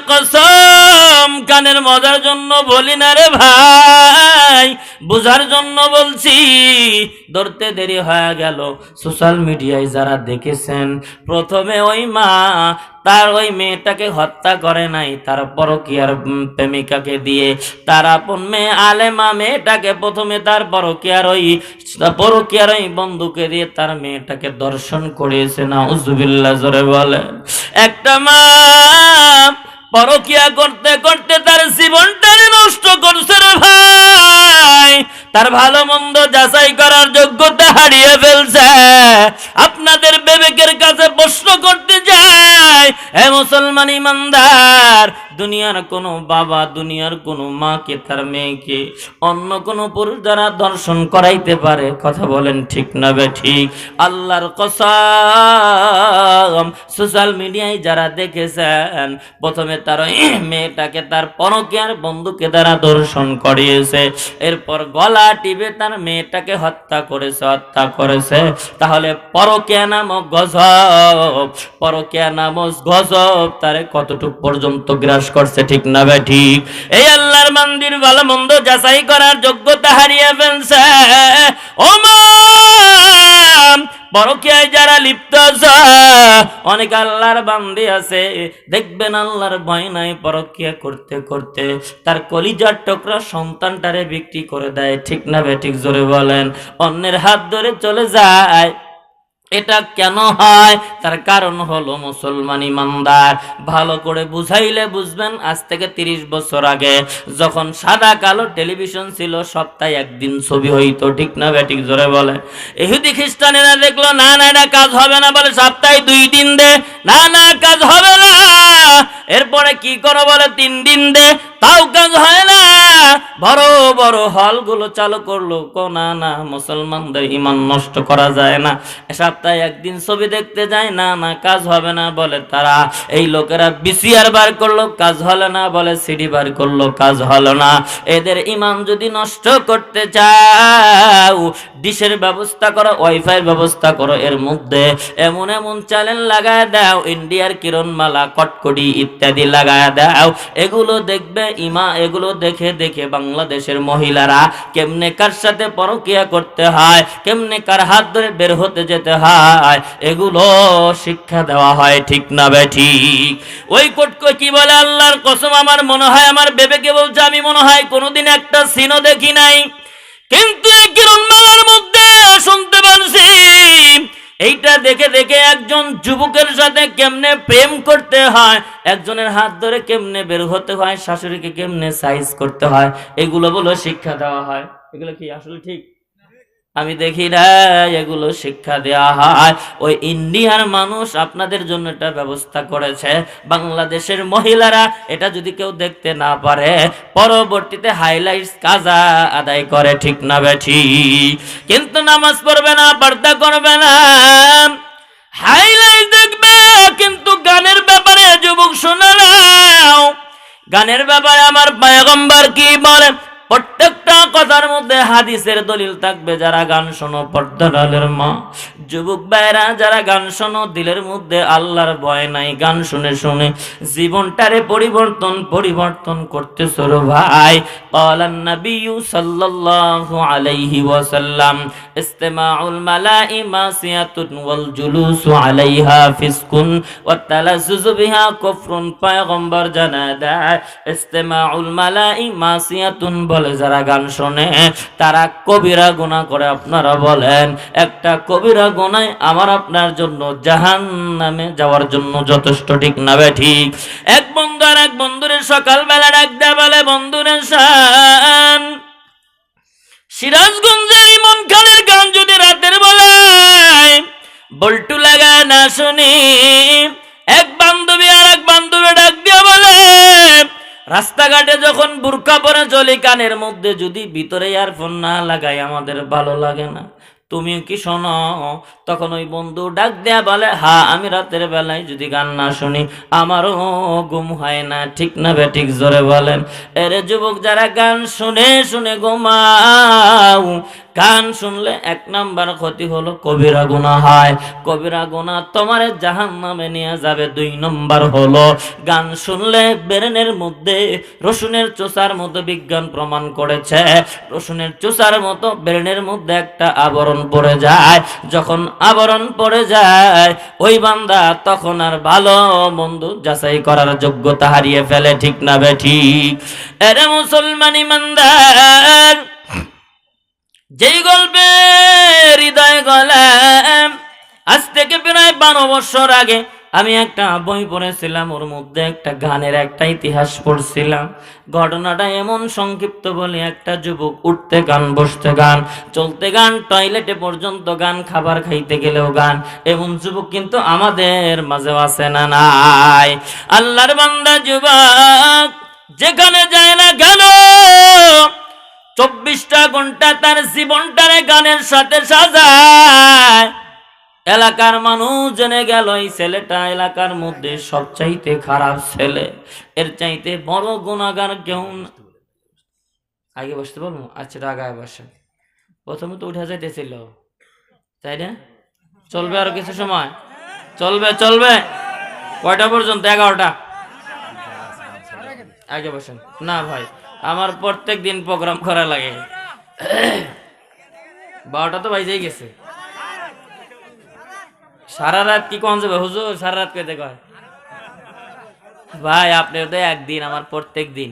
কসম, কানের মজার জন্য বলি না রে ভাই, বুঝার জন্য বলছি। ধরতে দেরি হয়ে গেল। সোশ্যাল মিডিয়ায় যারা দেখেছেন, প্রথমে ওই মা তার ওই মেয়েটাকে হত্যা করে নাই, তার পরকীয়ার প্রেমিকাকে দিয়ে, তার আপন মেয়ে আলেমা মেয়েটাকে প্রথমে তার পরকীয়ার ওই বন্ধুকে দিয়ে তার মেয়েটাকে দর্শন করিয়েছে। নাউজুবিল্লাহ, জোরে বলে। একটা মা পরকীয়া করতে করতে তার জীবনটারে নষ্ট করছে রে ভাই, তার ভালো মন্দ যাচাই করার যোগ্যতা হারিয়ে ফেলছে। আপনাদের বিবেকের কাছে প্রশ্ন করতে যায়, হে মুসলমান ইমানদার, দুনিয়ার কোনো বাবা, দুনিয়ার কোনো মাকে তার মেয়েকে অন্য কোনো পুরুষ দ্বারা দর্শন করাইতে পারে? কথা বলেন ঠিক না বেঠিক? আল্লাহর কসম, সোশ্যাল মিডিয়ায় যারা দেখেছেন, প্রথমে তার মেয়েটাকে তার পরকীয়ার বন্ধুকে দ্বারা দর্শন করিয়েছে, এরপর গলা টিপে তার মেয়েটাকে হত্যা করেছে। তাহলে পরকীয়া নামক গজব তারে কতটুক পর্যন্ত গ্রাস করছে? ঠিক না ভাই ঠিক? এই আল্লাহর মন্দির ভালো মন্দ যাচাই করার যোগ্যতা হারিয়ে ফেলছে। ও মা, পরকীয়ায় যারা লিপ্ত আছে, অনেক আল্লাহর বান্দি আছে, দেখবেন আল্লাহর ভয় নাই, পরকীয়া করতে করতে তার কলিজার টুকরা সন্তানটারে বিক্রি করে দেয়। ঠিক না ভাই ঠিক? জোরে বলেন। অন্যের হাত ধরে চলে যায়। এটা কেন হয়? তার কারণ হলো মুসলমান ইমানদার, ভালো করে বুঝাইলে বুঝবেন। আজ থেকে 30 বছর আগে যখন সাদা কালো টেলিভিশন ছিল, সপ্তাহে একদিন ছবি হইতো। ঠিক না বেঠিক? জোরে বলে। ইহুদি খ্রিস্টানেরা দেখলো না না এটা কাজ হবে না, বলে সপ্তাহে 2 দিন দে। না না কাজ হবে না। এরপরে কি করো? বলে 3 দিন দে, তাও কাজ হয় না। বড় বড় হলগুলো চালু করলো। না না, মুসলমানদের ইমান নষ্ট করা যায় না, সপ্তাহে একদিন ছবি দেখতে যায়। না না কাজ হবে না বলে তারা। এই লোকেরা ভিসিআর বার করলো, কাজ হলো না, বলে সিডি বার করলো, কাজ হলো না। এদের ইমান যদি নষ্ট করতে চাও, ডিশের ব্যবস্থা করো, ওয়াইফাই ব্যবস্থা করো, এর মধ্যে এমন এমন চ্যানেল লাগায় দাও, ইন্ডিয়ার কিরণমালা, কটকটি ইত্যাদি লাগায় দাও। এগুলো দেখবে এগুলো দেখে দেখে বাংলাদেশের মহিলারা কেমনে কার সাথে পরকীয়া করতে হয়, কেমনে কার হাত ধরে বের হতে যেতে হয়, এগুলো শিক্ষা দেওয়া হয়। ঠিক না বেঠিক? ওই কটকো কি বলে, আল্লাহর কসম, আমার মনে হয়, আমার বিবেকে বলছে, আমি মনে হয় কোনোদিন একটা সিনও দেখি নাই, কিন্তু এই কিরণমালার মধ্যে শুনতে পারছি এইটা দেখে দেখে একজন যুবকের সাথে কেমনে প্রেম করতে হয়, একজনের হাত ধরে কেমনে বের হতে হয়, শাশুড়িকে কেমনে সাইজ করতে হয়, এগুলো বলে শিক্ষা দেওয়া হয়। এগুলো কি আসলে ঠিক? আমি দেখি না, এগুলো শিক্ষা দেওয়া হয়। ওই ইন্ডিয়ার মানুষ আপনাদের জন্য এটা ব্যবস্থা করেছে। বাংলাদেশের মহিলারা এটা যদি কেউ দেখতে না পারে, পরবর্তীতে হাইলাইটস কাজা আদায় করে। ঠিক না বেঠি? কিন্তু নামাজ পড়বে না, পর্দা করবে না, হাইলাইট দেখবে। কিন্তু গানের ব্যাপারে যুবক শুনে নাও, গানের ব্যাপারে আমার পয়গম্বর কি বলে, প্রত্যেকটা কথার মধ্যে হাদিসের দলিল থাকবে। যারা গান শোনো, পর্দার মা, যুবক ভাইরা যারা গান শোনো, দিলের মধ্যে আল্লাহর ভয় নাই, গান শুনে শুনে জীবনটারে পরিবর্তন করতেছো রে ভাই। ক্বালান নাবিয়্যু সাল্লাল্লাহু আলাইহি ওয়াসাল্লাম, ইসতিমাউল মালাই মাসিয়াতুন ওয়াল জুলুসু আলাইহা ফিসকুন ওয়াত তালাজ্জুজু বিহা কুফরুন। পয়গম্বর জানায় দেয়, ইসতিমাউল মালাই মাসিয়াতুন বলে যারা গান শোনে তারা কবিরা গুনাহ করে। আপনারা বলেন, একটা কবিরা গুনাহ আমার আপনার জন্য জাহান্নামে যাওয়ার জন্য যথেষ্ট। ঠিক না বেঠিক? এক বন্ধু আর এক বন্ধুরে সকালবেলা ডাক দেয়া বলে, বন্ধুরে শান, সিরাজগঞ্জের ইমন খানের গান যদি রাতের বেলায় বল্টু লাগায় না শুনি। এক বান্ধবী আর এক বান্ধবী ডাক দিয়ে বলে, রাস্তাঘাটে যখন বুরকা পরে চলি, কানের মধ্যে যদি ভিতরে ইয়ারফোন না লাগাই আমাদের ভালো লাগে না, তুমি কি শোনো? তখন ওই বন্ধু ডাক দেয়া বলে, হ্যাঁ, আমি রাতের বেলায় যদি গান না শুনি আমারও ঘুম হয় না। ঠিক না বেঠিক? জোরে বলেন। এরে যুবক, যারা গান শুনে শুনে ঘুমাও, গান শুনলে 1 নাম্বার ক্ষতি হলো কবিরা গুনাহ হয়, কবিরা গুনাহ তোমার জাহান্নামে নিয়ে যাবে। 2 নাম্বার হলো গান শুনলে ব্রেনের মধ্যে রসুনের চোষার মতো বিজ্ঞান প্রমাণ করেছে, রসুনের চোষার মতো ব্রেনের মধ্যে একটা আবরণ পড়ে যায়। যখন আবরণ পড়ে যায় ওই বান্দা তখন আর ভালো মন্দ যাচাই করার যোগ্যতা হারিয়ে ফেলে। ঠিক না বে ঠিক? এরে মুসলমান ইমানদার, যেই গল্পে হৃদয় গলাম আজ থেকে প্রায় 12 বছর আগে আমি একটা বই পড়েছিলাম, ওর মধ্যে একটা গানের একটা ইতিহাস পড়ছিলাম। ঘটনাটা এমন সংক্ষিপ্ত বলে, একটা যুবক উঠতে গান, বসতে গান, চলতে গান, টয়লেটে পর্যন্ত গান, খাবার খাইতে গেলেও গান। এমন যুবক কিন্তু আমাদের মাঝেও আছে না নাই? আল্লাহর বান্দা যুবক যেখানে যায় না কেন 24টা ঘন্টা তার জীবনটারে গানের সাথে সাজায়। এলাকার মানুষ জেনে গেল এই ছেলেটা এলাকার মধ্যে সবচাইতে খারাপ ছেলে, এর চাইতে বড় গুনাহগার কেউ না। আগে বসতে বলবো? আচ্ছা আগায় বসে। প্রথমে তো উঠে যাইতেছিল, তাই না? চলবে আর কিছু সময়? চলবে চলবে। কয়টা পর্যন্ত? 11টা। আগে বসেন না ভাই, আমার প্রত্যেক দিন প্রোগ্রাম করা লাগে। 12টা তো বাজেই গেছে। সারা রাত কি কোন যাবে হুজুর? সারা রাত কেটে কয় ভাই, আপনি তো একদিন, আমার প্রত্যেক দিন।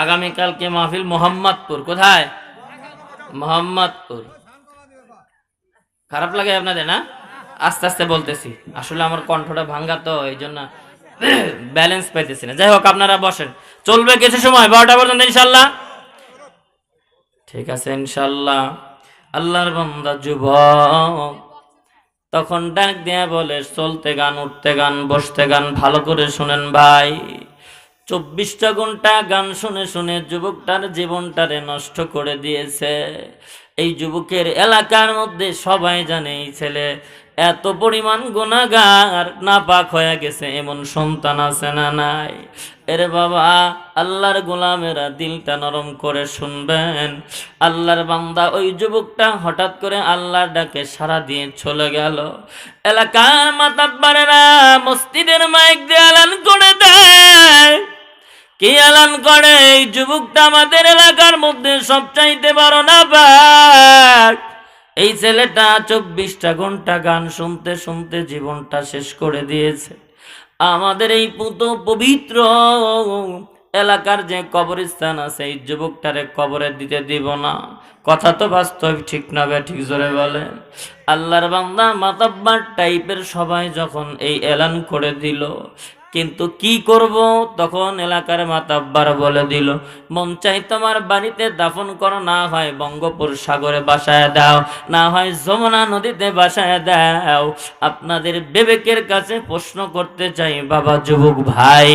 আগামীকালকে মাহফিল মোহাম্মদপুর। কোথায়? মোহাম্মদপুর। খারাপ লাগে আপনাদের না? আস্তে আস্তে বলতেছি, আসলে আমার কণ্ঠটা ভাঙ্গা তো, এই জন্য ব্যালেন্স পাইতেছি না। যাই হোক, আপনারা বসেন, চলবে কিছু সময়, 12টা পর্যন্ত ইনশাল্লাহ। ঠিক আছে ইনশাল্লাহ। আল্লাহর বান্দা যুবক তখন ডাক দিয়া বলে, চলতে গান, উঠতে গান, বসতে গান। ভালো করে শুনেন ভাই, 24টা ঘন্টা গান শুনে শুনে যুবকটার জীবনটারে নষ্ট করে দিয়েছে। এই যুবকের এলাকার মধ্যে সবাই জানে এই ছেলে এত পরিমাণ গুনাহগার, নাপাক হয়ে গেছে। এমন সন্তান আছে না নাই? এরে বাবা, আল্লাহর গোলামেরা দিলটা নরম করে শুনবেন। আল্লাহর বান্দা ওই যুবকটা হঠাৎ করে আল্লাহর ডাকে সাড়া দিয়ে চলে গেল। এলাকার মাতাব্বারেরা মসজিদের মাইক দিয়ে এলান করে দেয়। কি এলান করে? এই যুবকটা আমাদের এলাকার মধ্যে সবচাইতে বড় নাপাক। এই ছেলেটা 24টা ঘন্টা গান শুনতে শুনতে জীবনটা শেষ করে দিয়েছে। আমাদের এই পবিত্র এলাকার যে কবরস্থান আছে, এই যুবকটারে কবরে দিতে দিব না। কথা তো বাস্তব, ঠিক না বে ঠিক? জোরে বলেন। আল্লাহর বান্দা মাতাব্বার টাইপের সবাই যখন এই এলান করে দিল, কিন্তু কি করব? তখন এলাকার মাতাব্বার বলে দিল, মন চাই তোমার বাড়িতে দাফন করো, না হয় বঙ্গোপসাগরে বাসায় দাও, না হয় যমুনা নদীতে বাসায় দাও। আপনাদের বিবেকের কাছে প্রশ্ন করতে চাই বাবা যুবক ভাই,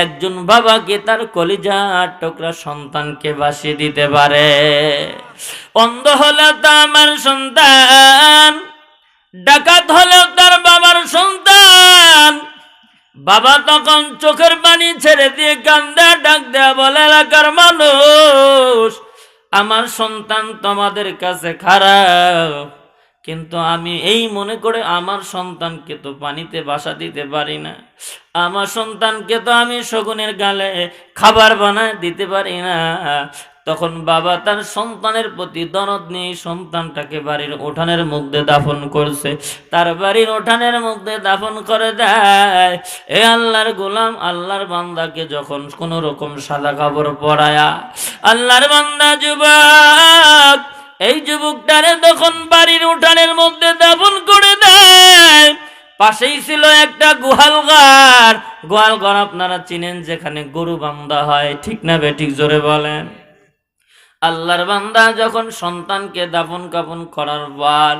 একজন বাবা কি তার কলিজার টুকরা সন্তানকে বাসিয়ে দিতে পারে? অন্ধ হলেও তো আমার সন্তান, ডাকাত হলেও তার বাবার সন্তান। বাবা তখন চোখের পানি ছেড়ে দিয়ে কান্দা ডাক দেয়া বলে, এলাকার মানুষ, আমার সন্তান তোমাদের কাছে খারাপ, কিন্তু আমি এই মনে করে আমার সন্তানকে তো পানিতে বাসা দিতে পারি না, আমার সন্তানকে তো আমি শগুনের গালে খাবার বানায় দিতে পারি না। তখন বাবা তার সন্তানের প্রতি দরদ নিয়ে সন্তানটাকে বাড়ির উঠানের মধ্যে দাফন করছে, তার বাড়ির উঠানের মধ্যে দাফন করে দেয়। এ আল্লাহর গোলাম, আল্লাহর বান্দাকে যখন কোন রকম সাদা কাপড় পরায়া আল্লাহর বান্দা যুবক, এই যুবকটারে তখন বাড়ির উঠানের মধ্যে দাফন করে দেয়। পাশেই ছিল একটা গোয়ালঘর। গোয়ালঘর আপনারা চিনেন, যেখানে গরু বান্ধা হয়, ঠিক না বেঠিক? জোরে বলেন। আল্লাহর বান্দা যখন সন্তানকে দাফন কাফন করার পর,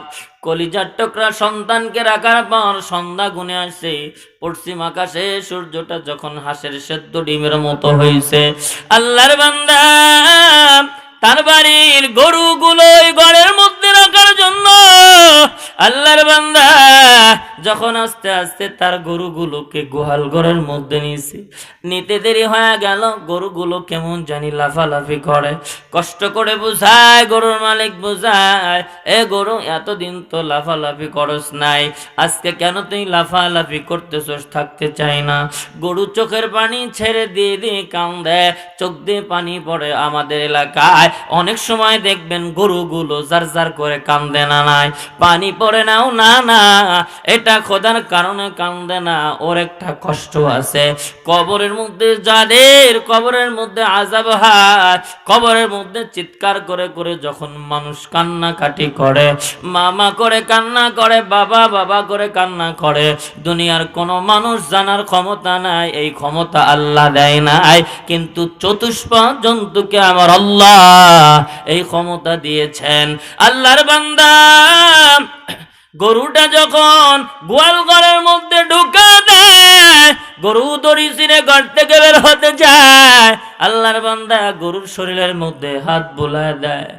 কলিজার টুকরা সন্তানকে রাখার পর সন্ধ্যা গুনে আসে, পশ্চিম আকাশে সূর্যটা যখন হাঁসের সেদ্ধ ডিমের মতো হয়েছে, আল্লাহর বান্দা তার বাড়ির গরুগুলো ঘরের মধ্যে রাখার জন্য আল্লাহর বান্দা যখন আস্তে আস্তে তার গরুগুলোকে গোহাল ঘরের মধ্যে নিতে দেরি হয়ে গেল, গরুগুলো কেমন জানি লাফালাফি করে। কষ্ট করে বুঝায়, গরুর মালিক বুঝায়, এ গরু এতদিন তো লাফালাফি করস নাই, আজকে কেন তুই লাফালাফি করতেছস, থাকতে চাই না। গরু চোখের পানি ছেড়ে দিয়ে দিয়ে কান্দে, চোখ দিয়ে পানি পড়ে। আমাদের এলাকায় অনেক সময় দেখবেন গরুগুলো জার জার করে কান্দে না, নাই পানি পড়ে নাও না, না এটা খোদার কারণে কান্দে না, ওর একটা কষ্ট আছে। কবরের মধ্যে যাদের কবরের মধ্যে আযাব হয়, কবরের মধ্যে চিৎকার করে করে যখন মানুষ কান্নাকাটি করে, মামা করে কান্না করে, বাবা বাবা করে কান্না করে, দুনিয়ার কোনো মানুষ জানার ক্ষমতা নাই, এই ক্ষমতা আল্লাহ দেয় নাই, কিন্তু চতুষ্পদ জন্তুকে আমার আল্লাহ এই ক্ষমতা দিয়েছেন। আল্লাহর বান্দা গরুটা যখন গোয়াল ঘরের মধ্যে ঢুকা দেয়, গরু দড়ি ছিঁড়ে ঘর থেকে বের হতে যায়, আল্লাহর বান্দা গরুর শরীরের মধ্যে হাত বুলায় দেয়,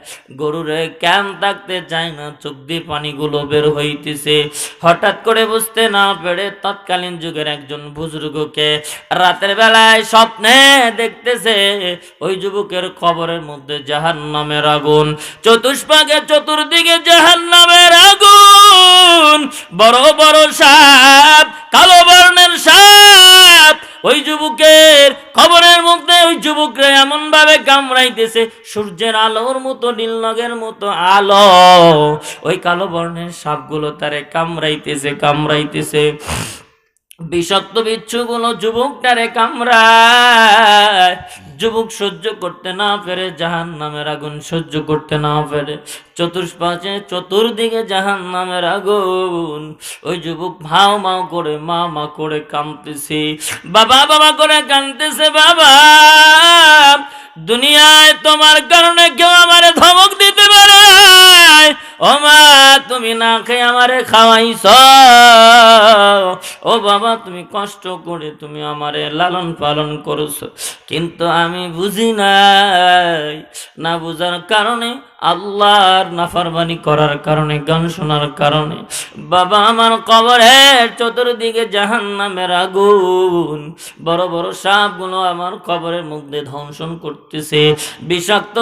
গরুরে কেন থাকতে চায় না, চোখ দিয়ে পানিগুলো বের হইতেছে। হঠাৎ করে বুঝতে না পেরে তৎকালীন যুগের একজন বুজুর্গকে রাতের বেলায় স্বপ্নে দেখতেছে ওই যুবকের কবরের মধ্যে জাহান্নামের আগুন, চতুষ্পাকে চতুর্দিকে জাহান্নামের আগুন, বড় বড় সাপ, কালো বর্ণের সাপ ওই যুবকের কবরের মধ্যে, ওই যুবকরা এমন ভাবে কামড়াইতেছে, সূর্যের আলোর মতো, নীলনগের মতো আলো, ওই কালো বর্ণের সাপগুলো তারে কামড়াইতেছে। বিষাক্ত বিচ্ছুগুলো যুবকটারে কামড়ায়, যুবক সহ্য করতে না পেরে, জাহান্নামের আগুন সহ্য করতে না পেরে, চতুর্দিকে জাহান্নামের আগুন, ওই যুবক ভাও মাও করে, মা মা করে কাঁদতেছে, বাবা বাবা করে কাঁদতেছে। বাবা, দুনিয়ায় তোমার কারণে কেউ আমারে ধমক দিতে পারে, ও মা তুমি না খেয়ে আমারে খাওয়াইছ, ও বাবা তুমি কষ্ট করে তুমি আমারে লালন পালন করছো, কিন্তু আমি বুঝি নাই, না বুঝার কারণে, আল্লাহর নাফরমানি করার কারণে, গান শোনার কারণে বাবা আমার কবরের চতুর্দিকে জাহান্নামের আগুন, বড় বড় সাপগুলো আমার কবরের মধ্যে ধ্বংসন করতেছে, বিষাক্ত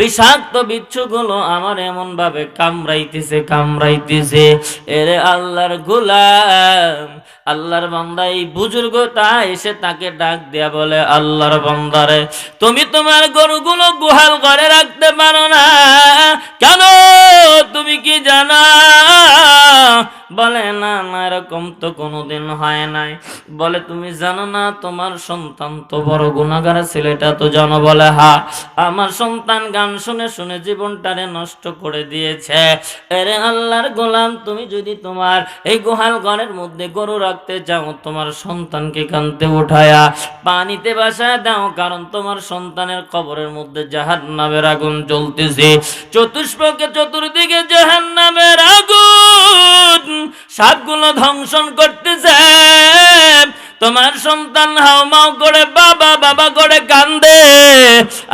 বিষাক্ত বিচ্ছুগুলো আমার এমন ভাবে কামড়াইতেছে। এরে আল্লাহর গোলাম, আল্লাহর বান্দা এই বুজুর্গটা এসে তাকে ডাক দেয়া বলে, আল্লাহর বান্দারে তুমি তোমার গরুগুলো গোহাল ঘরে রাখতে পারো না কেন, তুমি কি জানা? বলে না না এরকম তো কোনোদিন হয় নাই। বলে তুমি জানো না তোমার সন্তান তো বড় গুনাহগার ছেলেটা তো জানো? বলে হ্যাঁ, আমার সন্তান গান শুনে শুনে জীবনটারে নষ্ট করে দিয়েছে। এরে আল্লাহর গোলাম, তুমি যদি তোমার এই গোহাল ঘরের মধ্যে গরু রাখতে চাও, তোমার সন্তানকে কানতে উঠায়া পানিতে ভাসায় দাও, কারণ তোমার সন্তানের কবরের মধ্যে জাহান্নামের আগুন জ্বলতেছে, চতুষ্পক্ষে চতুর্দিকে জাহান্নামের আগুন সাপগুলো ধ্বংসন করতেছে। তোমার সন্তান হাউমাউ করে বাবা বাবা করে কান্দে,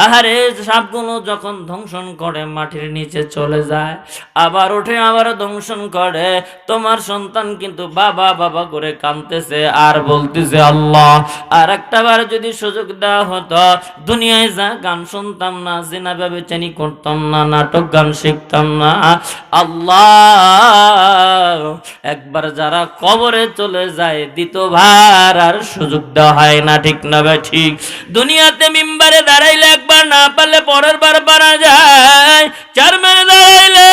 আহারে সাপগুলো যখন ধ্বংসন করে মাটির নিচে চলে যায়, আবার উঠে আবার ধ্বংসন করে, তোমার সন্তান কিন্তু বাবা বাবা করে কাঁদতেছে আর বলতেছে আল্লাহ আর একটা বার যদি সুযোগ দেওয়া হতো, দুনিয়ায় যা গান শুনতাম না, জিনা ব্যভিচারী করতাম না, নাটক গান শিখতাম না, আল্লাহ একবার যারা কবরে চলে যায় দ্বিতীয়বার আর সুযোগ দেওয়া হয় না, ঠিক না ভাই? ঠিক। দুনিয়াতে মিম্বারে দাঁড়াইলে একবার, না পারলে পরের বার পারা যায়, চার মেরে দাঁড়াইলে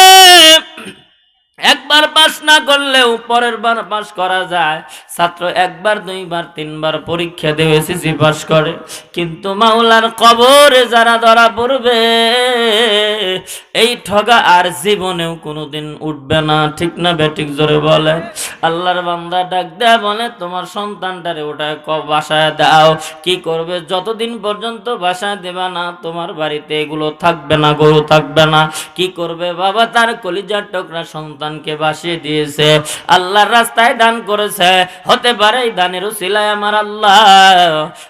একবার পাস না করলেও পরের বার পাস করা যায়। ছাত্র একবার দুইবার তিনবার পরীক্ষা দিয়ে এসএসসি পাস করে, কিন্তু মাওলার কবরে যারা ধরা পড়বে এই ঠগা আর জীবনেও কোনোদিন উঠবে না, ঠিক না বেঠিক? জোরে বলে। আল্লাহর বান্দা ডাক দেয়া বলে তোমার সন্তানটারে ওটায় বাসায় দাও। কি করবে? যতদিন পর্যন্ত বাসায় দেবা না তোমার বাড়িতে এগুলো থাকবে না, গরু থাকবে না। কি করবে বাবা? তার কলিজার টুকরা সন্তানকে বাসিয়ে দিয়েছে, আল্লাহর রাস্তায় দান করেছে, হতে পারে এই দানের উসিলায় আমার আল্লাহ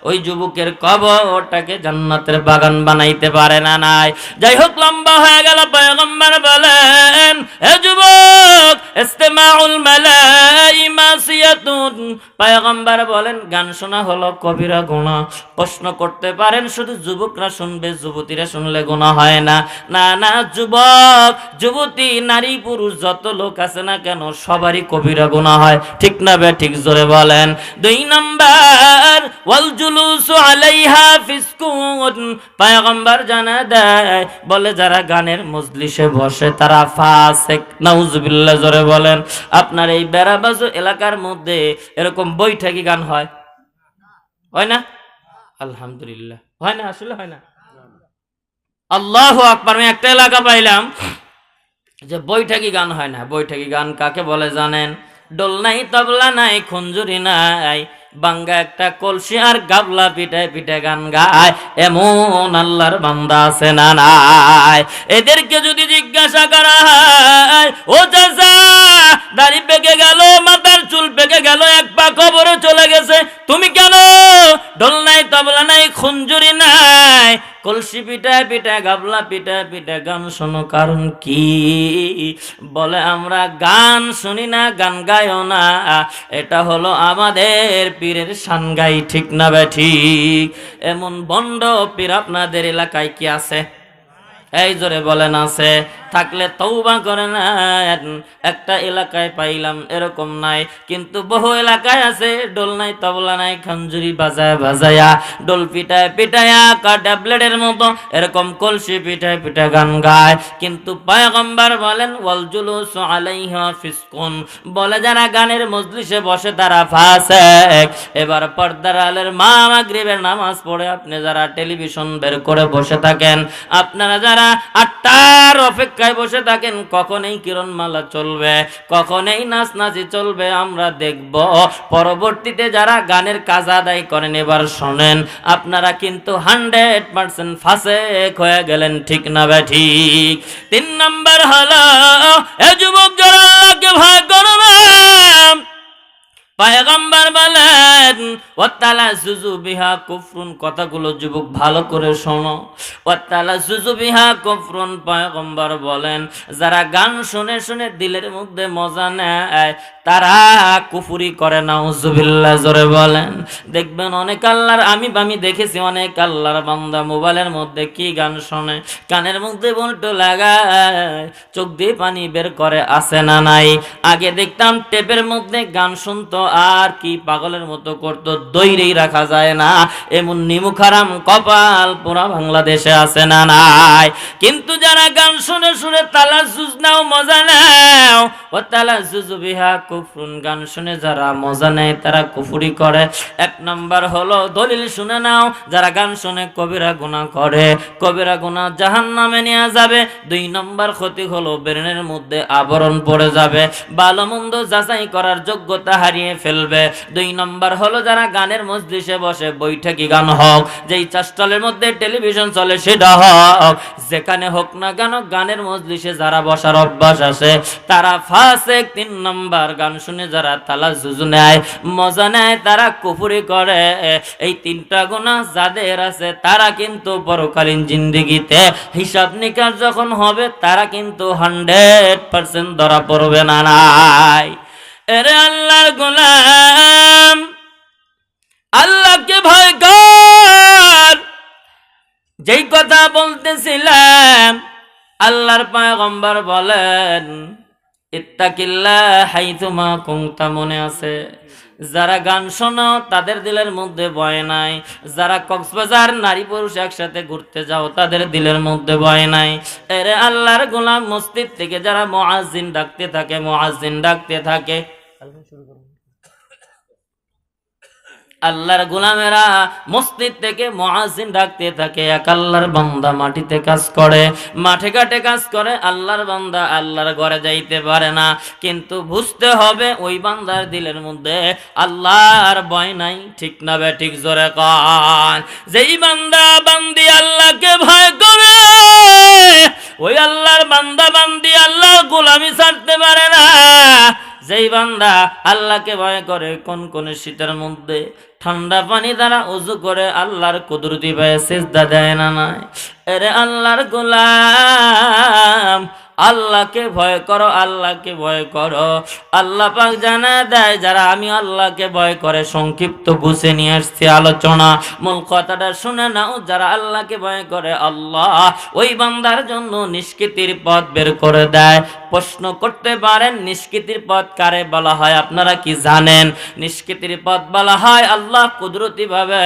ওই যুবকের কবরটাকে জান্নাতের বাগান বানাইতে পারে না নাই। যাই হোক, লম্বা হয়ে গেল। পয়গম্বর বলেন, হে যুবক, ইস্তিমাউল মালাই মাসিয়াতুন। পয়গম্বর বলেন, গান শোনা হলো কবিরা গুনাহ। প্রশ্ন করতে পারেন, শুধু যুবকরা শুনবে, যুবতীরা শুনলে গুনাহ হয় না? না না, যুবক যুবতী নারী পুরুষ যত লোক আছে না কেন সবারই কবিরা গুনাহ হয়, ঠিক না বে ঠিক? জোরে বলেন। 2 নাম্বার, ওয়াল জুলুসু আলাইহা ফিসকুন। পয়গম্বর জানা দেয়, বলে যারা গানের মজলিসে বসে তারা ফাসিক। নাউজুবিল্লাহ। জোরে বলেন। আপনার এই বেড়াবাজু এলাকার মধ্যে এরকম বৈঠকি গান হয়? হয় না? আলহামদুলিল্লাহ, হয় না, আসলে হয় না। আল্লাহু আকবার। আমি একটা এলাকা পাইলাম যে বৈঠকি গান হয় না। বৈঠকি গান কাকে বলে জানেন? ডোল নাই, তবলা নাই, খঞ্জুরি নাই, বাঙ্গা একটা কলসি আর গাবলা পিটায় পিটায় গান গায়, এমন আল্লাহর বান্দা আছে না নাই? এদেরকে যদি জিজ্ঞাসা করা হয়, ও চাচা, দাড়ি পেকে গেল, মাথার চুল পেকে গেল, এক পা কবরে চলে গেছে, তুমি কেন ঢোল নাই, তবলা নাই, খঞ্জুরি নাই, কলসি পিটায় পিটায় গাবলা পিটায় পিটায় গান শোনো, কারণ কি? বলে, আমরা গান শুনি না, গান গাইও না, এটা হলো আমাদের পীরের শান গাই, ঠিক না বে ঠিক? এমন বন্ড পীর আপনাদের এলাকায় কি আছে? এই জোরে বলেন, আছে? থাকলে তওবা করে না। একটা এলাকায় পাইলাম এরকম নাই, কিন্তু বহু এলাকায় আছে ডোল নাই, তবলা নাই, খঞ্জুরি বাজায় বাজায়া, ডোল পিটায় পিটায়া কাটা ব্লেডের মতো এরকম কলসি পিটায় পিটায় গান গায়। কিন্তু পয়গম্বর বলেন, ওয়াল জুলুসু আলাইহা ফিসকুন। বলে যারা গানের মজলিসে বসে তারা ফাসিক। এবার পর্দার আলের মা মাগরিবের নামাজ পড়ে আপনি যারা টেলিভিশন বের করে বসে থাকেন, আপনারা যারা 8টার অপেক্ষায় বসে থাকেন, কখন এই কিরণমালা চলবে, কখন এই নাচ নাচি চলবে, আমরা দেখব। পরবর্তীতে যারা গানের কাজ আদায় করেন, এবার শোনেন, আপনারা কিন্তু 100% ফাসিক হয়ে গেলেন, ঠিক না বে ঠিক? 3 নাম্বার হলো, এ যুবক যারা আল্লাহকে ভয় করবে, পয়গম্বর বলেন, ওয়াতালাজ্জুজু বিহা কুফরুন। কথাগুলো যুবক ভালো করে শোনো। ওয়াতালাজ্জুজু বিহা কুফরুন। পয়গম্বর বলেন, যারা গান শুনে শুনে দিলের মধ্যে মজা নেয় তারা কুফরি করে। নাউজুবিল্লাহ। জোরে বলেন। দেখবেন অনেক আল্লাহর, আমি দেখেছি অনেক আল্লাহর বান্দা মোবাইলের মধ্যে কি গান শোনে, কানের মধ্যে বলটো লাগায়, চোখ দিয়ে পানি বের করে, আছে না নাই? আগে দেখতাম টেপের মধ্যে গান শুনতো আর কি পাগলের মতো করতো, দইরেই রাখা যায় না, এমন নিমুখারাম কপাল পুরা বাংলাদেশে আছে না নাই? কিন্তু যারা গান শুনে শুনে তালাজ্জুজ নাও, মজা নাও, ও তালাজ্জুজু বিহা কুফরুন। গান শুনে যারা মজা নেয় তারা কুফরি করে। 1 নাম্বার হলো দলিল শুনে নাও, যারা গান শুনে কবিরা গুনাহ করে, কবিরা গুনাহ জাহান্নামে নিয়ে যাবে। 2 নাম্বার ক্ষতি হলো ব্রেনের মধ্যে আবরণ পড়ে যাবে, ভালো মন্দ যাচাই করার যোগ্যতা হারিয়ে ফেলবে। 2 নাম্বার হলো যারা গানের মজলিসে বসে, বৈঠকি গান হোক, যেই চাস্টলের মধ্যে টেলিভিশন চলে সেটা হোক, যেখানে হোক না কেন, গানের মজলিসে যারা বসার অভ্যাস আছে তারা ফাসিক। 3 নাম্বার, গান শুনে যারা তালাজ্জুজ নেয়, মজা নেয়, তারা কুফরি করে। এই 3টা গুনাহ যাদের আছে তারা কিন্তু পরকালীন জিন্দেগিতে হিসাব নিকাশ যখন হবে তারা কিন্তু 100% ধরা পড়বে না নাই? এরে আল্লাহর গোলাম, আল্লাহকে ভয় কর। যেই কথা বলতেছিলাম, আল্লাহর পয়গম্বর বলেন, ইত্তাকিল্লাহ হাইথুমা কুনতা। মনে আছে? যারা গান শোনো তাদের দিলের মধ্যে ভয় নাই, যারা কক্সবাজার নারী পুরুষ একসাথে ঘুরতে যাও তাদের দিলের মধ্যে ভয় নাই। এরে আল্লাহর গোলাম, মসজিদ থেকে যারা মুয়াজ্জিন ডাকতে থাকে, মুয়াজ্জিন ডাকতে থাকে, আল্লাহর গোলামেরা মসজিদ থেকে মুয়াজ্জিন ডাকতে থাকে, এক আল্লাহর বান্দা মাটিতে কাজ করে, মাঠে ঘাটে কাজ করে, আল্লাহর বান্দা আল্লাহর ঘরে যাইতে পারে না। কিন্তু বুঝতে হবে ওই বান্দার দিলের মধ্যে আল্লাহর ভয় নাই, ঠিক না বে ঠিক? জোরে কন। যেই বান্দা বান্দি আল্লাহকে ভয় করে, ওই আল্লাহর বান্দা বান্দি আল্লাহর গোলামি ছাড়তে পারে না। যেই বান্দা আল্লাহকে ভয় করে কোন কোন শীতের মধ্যে ঠান্ডা পানি দ্বারা ওযু করে আল্লাহর কুদরতি পায়ে সিজদা দেয় না নাই? এরে আল্লাহর গোলাম, আল্লাহকে ভয় করো, আল্লাহকে ভয় করো। আল্লাহ পাক জানা দেয় যারা আমি আল্লাহকে ভয় করে, সংক্ষিপ্ত গুছে নিয়ে আসছি আলোচনা, মূল কথাটা শুনে নাও। যারা আল্লাহকে ভয় করে আল্লাহ ওই বান্দার জন্য নিষ্কৃতির পথ বের করে দেয়। প্রশ্ন করতে পারেন নিষ্কৃতির পথ কারে বলা হয়? আপনারা কি জানেন? নিষ্কৃতির পথ বলা হয় আল্লাহ কুদরতি ভাবে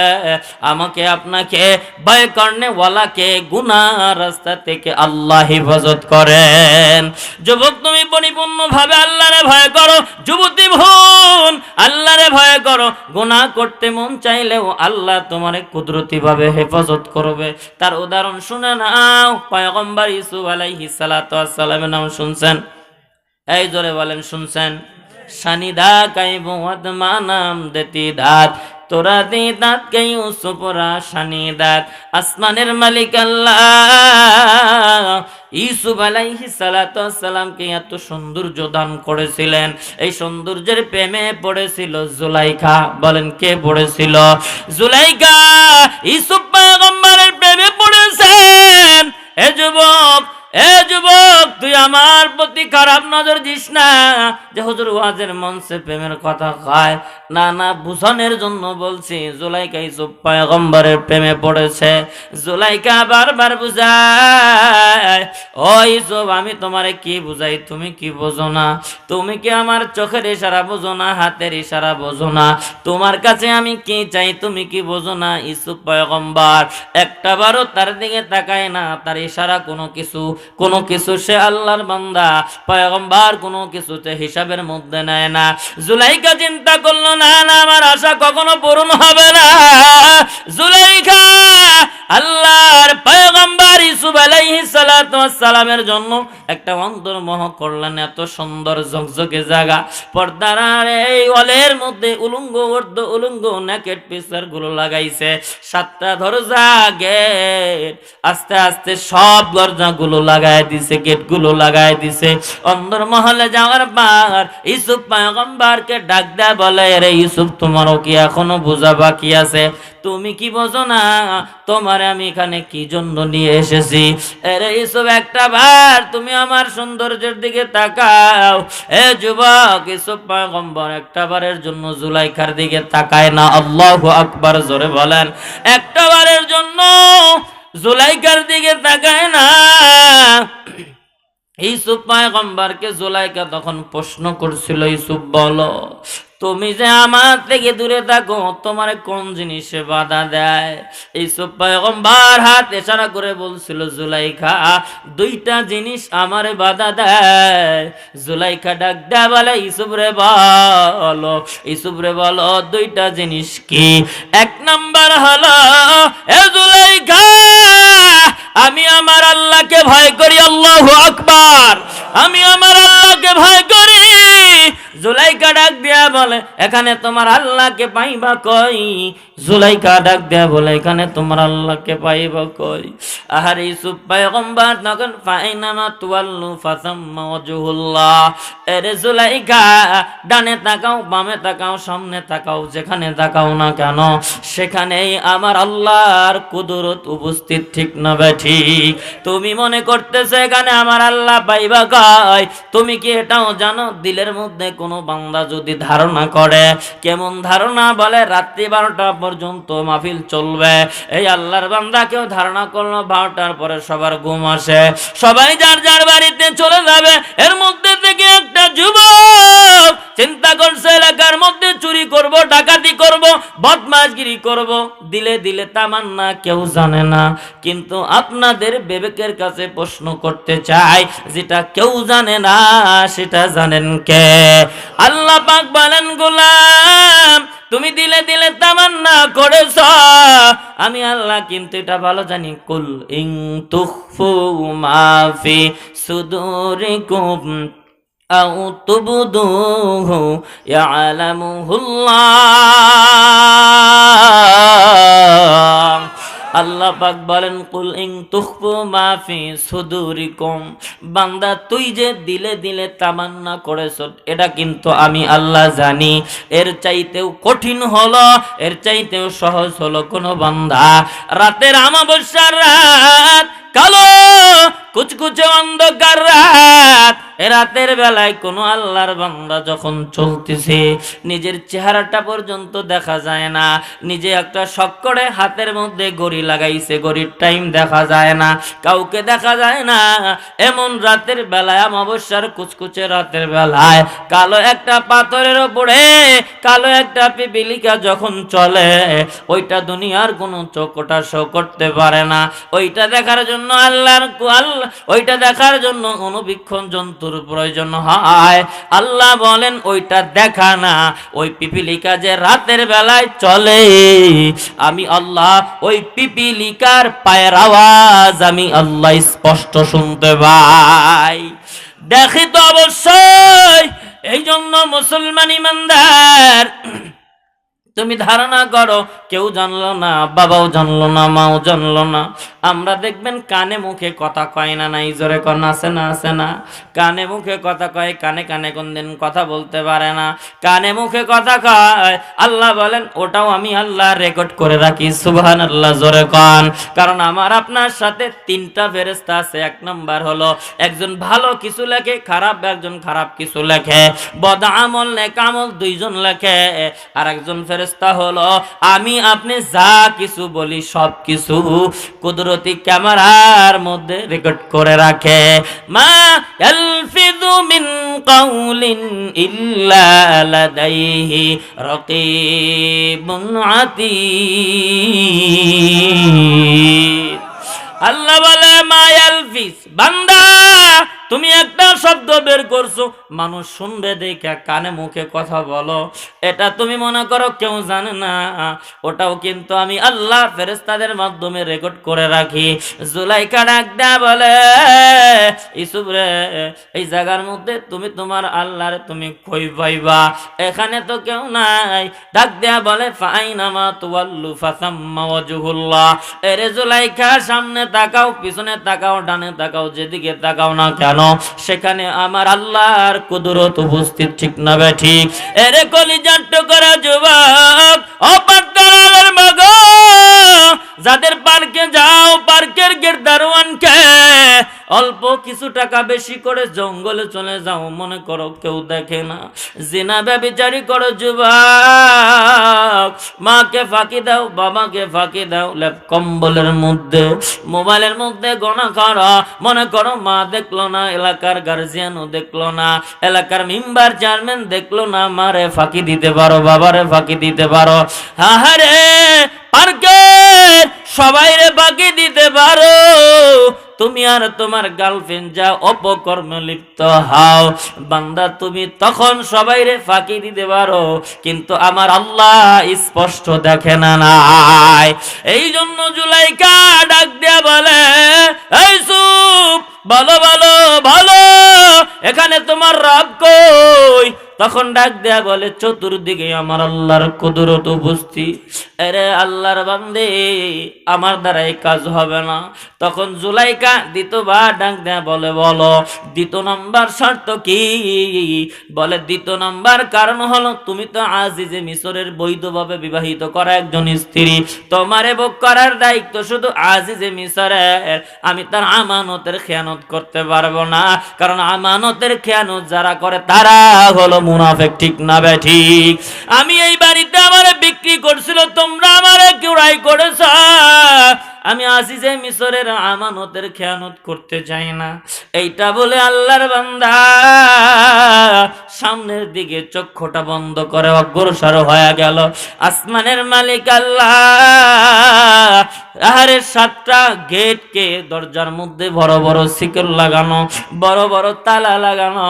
আমাকে আপনাকে ভয় করনে ওয়ালাকে গুনাহ রাস্তা থেকে আল্লাহ হেফাজত করেন। যুবক তুমি পরিপূর্ণভাবে আল্লাহরে ভয় করো, যুবতী বোন আল্লাহরে ভয় করো। গুনাহ করতে মন চাইলেও আল্লাহ তোমারে কুদরতি ভাবে হেফাজত করবে। তার উদাহরণ শুনে নাও। পয়গম্বর ইউসুফ আলাইহিস সালাতু ওয়াস সালামের নাম শুনছেন? এই জোরে বলেন শুনছেন? শানিদা কাইবু আদমানাম দেতি দাত তোরা দি দাঁত কে ইউসুফরা শানিদাত। আসমানের মালিক আল্লাহ ইউসুফ আলাইহিস সালাতু ওয়াস সালামকে এত সৌন্দর্য দান করেছিলেন। এই সৌন্দর্যের প্রেমে পড়েছিল জুলাইখা। বলেন কে পড়েছিল? জুলাইখা ইউসুফ পয়গম্বরের প্রেমে পড়েছেন। এ যুবক, এ যুবক, তুই আমার প্রতি খারাপ নজর দিস না যে হুজুর ওয়াজের মঞ্চে প্রেমের কথা কয়। না না, বুঝানোর জন্য বলছি। জুলাইখা ইউসুফ পয়গম্বরের প্রেমে পড়েছে। জুলাইখা বারবার বুঝায়, ও ইউসুফ আমি তোমারে কি বুঝাই, তুমি কি বোঝো না? তুমি কি আমার চোখের ইশারা বোঝো না, হাতের ইশারা বোঝো না? তোমার কাছে আমি কি চাই তুমি কি বোঝো না? ইউসুফ পয়গম্বর একটাবারও তার দিকে তাকায় না। তার ইশারা কোনো কিছু সে আল্লাহর বান্দা পয়গম্বর কোনো কিছুতে হিসাবের মধ্যে নেয় না। জুলাইখা চিন্তা করলো না না, আমার আশা কখনো পূরণ হবে না। জুলাইখা আল্লাহর পয়গম্বর ইউসুফ আলাইহিস সালাতু ওয়াস সালামের জন্য একটা অন্তর্মোহ করলেন। এত সুন্দর ঝকঝকে জায়গা, পর্দার এই ওয়ালের মধ্যে উলঙ্গ অর্ধ উলঙ্গ নেকেট পিকচার গুলো লাগাইছে। 7টা দরজা, গেট, আস্তে আস্তে সব দরজা গুলো লাগায় দিছে, গেট গুলো লাগায় দিছে। অন্দর মহলে যাওয়ার পর ইউসুফ পয়গম্বরকে ডাক দেয়, বলে রে ইউসুফ তোমারও কি এখনো বোঝা বাকি আছে? তুমি কি বোঝো না তোমারে আমি এখানে কি জন্য নিয়ে এসেছি? আরে ইউসুফ একটা বার তুমি আমার সৌন্দর্যের দিকে তাকাও। এ যুবক, ইউসুফ পয়গম্বর একটা বারের জন্য জুলাইখার দিকে তাকায় না। আল্লাহু আকবার, জোরে বলেন। একটা বারের জন্য জুলাইখার দিকে তাকায় না। ইউসুফ পয়গম্বরকে জুলাইখা তখন প্রশ্ন করছিল, ইউসুফ বলো তুমি যে আমার থেকে দূরে থাকো তোমার কোন জিনিসে বাধা দেয়? ইউসুফ পয়গম্বর হাত ইশারা করে বলছিল, জুলাইখা 2টা জিনিস আমারে বাধা দেয়। জুলাইখা ডাক দেয়া বলে, ইউসুফ রে বলো, ইউসুফ রে বলো 2টা জিনিস কি? 1 নাম্বার হলো, এ জুলাইখা আমি আমার আল্লাহকে ভয় করি। আল্লাহু আকবার, আমি আমার আল্লাহকে ভয় করি। জুলাইখা ডাক দেয়া বলে, এখানে তোমার আল্লাহকে পাইবা কই? জুলাইখা ডাক দেয়া বলে, এখানে তোমার আল্লাহকে পাইবা কই? আর ইউসুফ পয়গম্বর তখন ফাইনামা তুওয়াল্লু ফাসাম্মা ওয়াজহুল্লাহ। এরে জুলাইখা ডানে তাকাও, বামে তাকাও, সামনে তাকাও, যেখানে তাকাও না কেন সেখানেই আমার আল্লাহর কুদরত উপস্থিত, ঠিক না ঠিক? তুমি মনে করতেছো এখানে আমার আল্লাহ পাইবা কই? তুমি কি এটাও জানো দিলের মধ্যে কোনো বান্দা যদি ধারণা করে, কেমন ধারণা? বলে রাত্রি 12টা পর্যন্ত মাহফিল চলবে। এই আল্লাহর বান্দা কেউ ধারণা করলো 12টার পরে সবার ঘুম আসে, সবাই যার যার বাড়িতে চলে যাবে। এর মধ্যে থেকে একটা যুবক চিন্তা করছে এলাকার মধ্যে চুরি করব, ডাকাতি করব, বদমাশগিরি করব। দিলে দিলে তামান্না, কেউ জানে না। কিন্তু আপনাদের বিবেকের কাছে প্রশ্ন করতে চাই, যেটা কেউ জানে না সেটা জানেন কে? আল্লাহ পাক বলেন, গোলাম তুমি দিলে দিলে তামান্না করেছ, আমি আল্লাহ কিন্তু এটা ভালো জানি। কুল ইন তুখফু মা ফি সুদুরিকুম আও তুবদুহু ইয়ালামুহুল্লাহ। আল্লাহ পাক বলেন কুল ইন তুখফু মা ফি সুদুরিকুম, বান্দা তুই যে দিলে দিলে তামান্না করেছ এটা কিন্তু আমি আল্লাহ জানি। এর চাইতেও কঠিন হলো, এর চাইতেও সহজ হলো কোন বান্দা রাতের আমাবস্যার রাত, কালো কুচকুচে অন্ধকার রাত, এ রাতের বেলায় কোন আল্লাহর বান্দা যখন চলতেছে নিজের চেহারাটা পর্যন্ত দেখা যায় না, নিজে একটা শখ করে হাতের মধ্যে ঘড়ি লাগাইছে, ঘড়ির টাইম দেখা যায় না, কাউকে দেখা যায় না, এমন রাতের বেলায় অমাবস্যার কুচকুচে রাতের বেলায় কালো একটা পাথরের উপরে কালো একটা পিপিলিকা যখন চলে, ওইটা দুনিয়ার কোনো চোখটা শো করতে পারে না। ওইটা দেখার জন্য ওইটা দেখার জন্য অনুবীক্ষণ যন্ত্রের প্রয়োজন হয়। আল্লাহ বলেন ওইটা দেখা না, ওই পিপিলিকা যে রাতের বেলায় চলে, আমি আল্লাহ ওই পিপিলিকার পায়ের আওয়াজ আমি আল্লাহ স্পষ্ট শুনতে পাই। দেখি তো অবশ্যই। এই জন্য মুসলমান ইমানদার, তুমি ধারণা করো কেউ জানলো না, বাবাও জানলো না, মাও জানলো না, আমরা দেখবেন কানে মুখে কথা কয় না, নাই জোরে কন আছে না, আছে না? কানে মুখে কথা কয়, কানে কানে কোনদিন কথা বলতে পারে না, কানে মুখে কথা কয়। আল্লাহ বলেন ওটাও আমি আল্লাহ রেকর্ড করে রাখি, সুবহানাল্লাহ জোরে কন। কারণ আমার আপনার সাথে তিনটা ফেরেশতা আছে। এক নাম্বার হলো একজন ভালো কিছু লেখে, একজন খারাপ কিছু লেখে, বদ আমল নেক আমল দুইজন লেখে, আর একজন ফেরেশতা হলো আমি আপনি যা কিছু বলি সব কিছু কুদরতি ক্যামেরার মধ্যে রেকর্ড করে রাখে। মা ইয়ালফিযু মিন কাউলিন ইল্লা লাদাইহি রাকীবুন আতীদ। আল্লাহ বলে মা ইয়ালফিজ, বান্দা তুমি একটা শব্দ বের করছো, মানুষ শুনবে দেখে কানে মুখে কথা বলো, এটা তুমি মনে করো কেউ জানে না, ওটাও কিন্তু আমি আল্লাহ ফেরেশতাদের মাধ্যমে রেকর্ড করে রাখি। জুলাইখা ডাক দেয়া বলে ইউসুফ রে, এই জায়গার মধ্যে তুমি তোমার আল্লাহরে তুমি কই পাইবা? এখানে তো কেউ নাই। ডাক দেয়া বলে ফাইনামা তুওয়াল্লু ফাসাম্মা ওয়াজহুল্লাহ। এরে জুলাইখা, সামনে তাকাও, পিছনে তাকাও, ডানে তাকাও, যেদিকে তাকাও না কেন সেখানে আমার আল্লাহর কুদরত উপস্থিত, ঠিক না বে ঠিক? এরে কলিজার টুকরা যুবক, অপাত্তার মাগো, যাদের পার্কে যাও, পার্কের গেট দারোয়ানকে অল্প কিছু টাকা বেশি করে জঙ্গলে চলে যাও, মনে করো কেউ দেখে না, জিনা ব্যভিচারী করো যুবক, মাকে ফাঁকি দাও, বাবাকে ফাঁকি দাও, লেপ কম্বলের মধ্যে মোবাইলের মধ্যে গণা করো, মনে করো মা দেখলো না, এলাকার গার্জিয়ানও দেখলো না, এলাকার মেম্বার চেয়ারম্যান দেখলো না, মারে ফাঁকি দিতে পারো, বাবারে ফাঁকি দিতে পারো, আহারে পার্কে সবাই রে ফাঁকি দিতে পারো, তুমি আর তোমার গার্লফ্রেন্ড যা অপকর্মে লিপ্ত হও, বান্দা তুমি তখন সবাই রে ফাঁকি দিতে পারো, কিন্তু আমার আল্লাহ স্পষ্ট দেখে না নাই। এই জন্য জুলাইখা ডাক দেয়া বলে এই চুপ, ভালো ভালো ভালো, এখানে তোমার রব কই? তখন ডাক দেয়া বলে চতুর্দিকে আমার আল্লাহর কুদরত উপস্থিত। আরে আল্লাহর বান্দে, আমার দ্বারা এই কাজ হবে না। তখন জুলাইখা দ্বিতীয়বার ডাক দেয়া বলে বলো দ্বিতীয় নাম্বার শর্ত কি? বলে দ্বিতীয় নাম্বার কারণ হলো তুমি তো আজিজে মিশরের বৈধভাবে বিবাহিত করা একজন স্ত্রী, তোমারে ভোগ করার দায়িত্ব শুধু আজিজে মিশরের। আমি তার আমানতের খেয়ানত করতে পারবো না, কারণ আমানতের খেয়ানত যারা করে তারা হলো মুনাফিক, ঠিক না বে ঠিক? আমি এই বাড়িতে আমারে বিক্রি করছিল, তোমরা আমারে ক্রয় করেছ, আমি আজিজে মিশরের আমানতের খেয়ানত করতে চাই না। এইটা বলে আল্লাহর বান্দা সামনের দিকে চক্ষুটা বন্ধ করে অগ্রসর হয়ে গেল। আসমানের মালিক আল্লাহ, আরে 7টা গেটকে দরজার মধ্যে বড় বড় শিকল লাগানো, বড় বড় তালা লাগানো।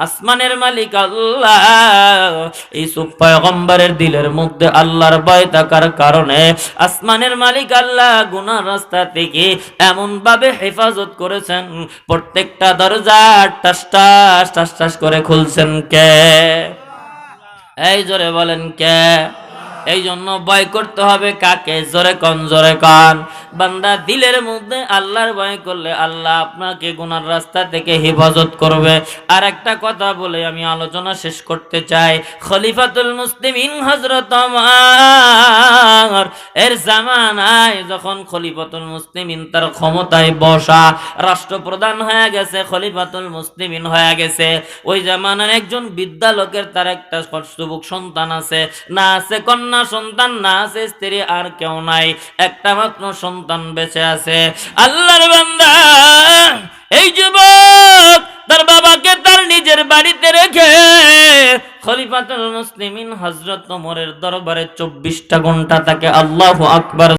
আসমানের মালিক আল্লাহ ইউসুফ পয়গম্বরের দিলের মধ্যে আল্লাহর ভয় থাকার কারণে আসমানের মালিক আল্লাহ গুনার রাস্তা থেকে এমন ভাবে হেফাজত করেছেন, প্রত্যেকটা দরজা টাস টাস টাস টাস করে খুলছেন কে? এই জোরে বলেন কে? এই জন্য ভয় করতে হবে কাকে? জোরে কন, জোরে কন। বান্দা দিলের মধ্যে আল্লাহর ভয় করলে আল্লাহ আপনাকে গুনার রাস্তা থেকে হেফাজত করবে। আর একটা কথা বলে আমি আলোচনা শেষ করতে চাই। খলিফাতুল মুসলিমিন হযরত ওমর এর জামানায় যখন খলিফাতুল মুসলিমিন তার ক্ষমতায় বসা, রাষ্ট্রপ্রধান হয়ে গেছে, খলিফাতুল মুসলিমিন হয়ে গেছে, ওই জামানার একজন বৃদ্ধা লোকের তার একটা যুবক সন্তান আছে, না আছে কন্যা সন্তান, না আছে স্ত্রী, আর কেউ নাই, একটা মাত্র সন্তান বেঁচে আছে। আল্লাহর বান্দা এই যুবক তার বাবাকে তার নিজের বাড়িতে রেখে খলিফাতুল মুসলিমিন হযরত ওমরের দরবারে 24টা ঘন্টা তাকে আল্লাহু আকবার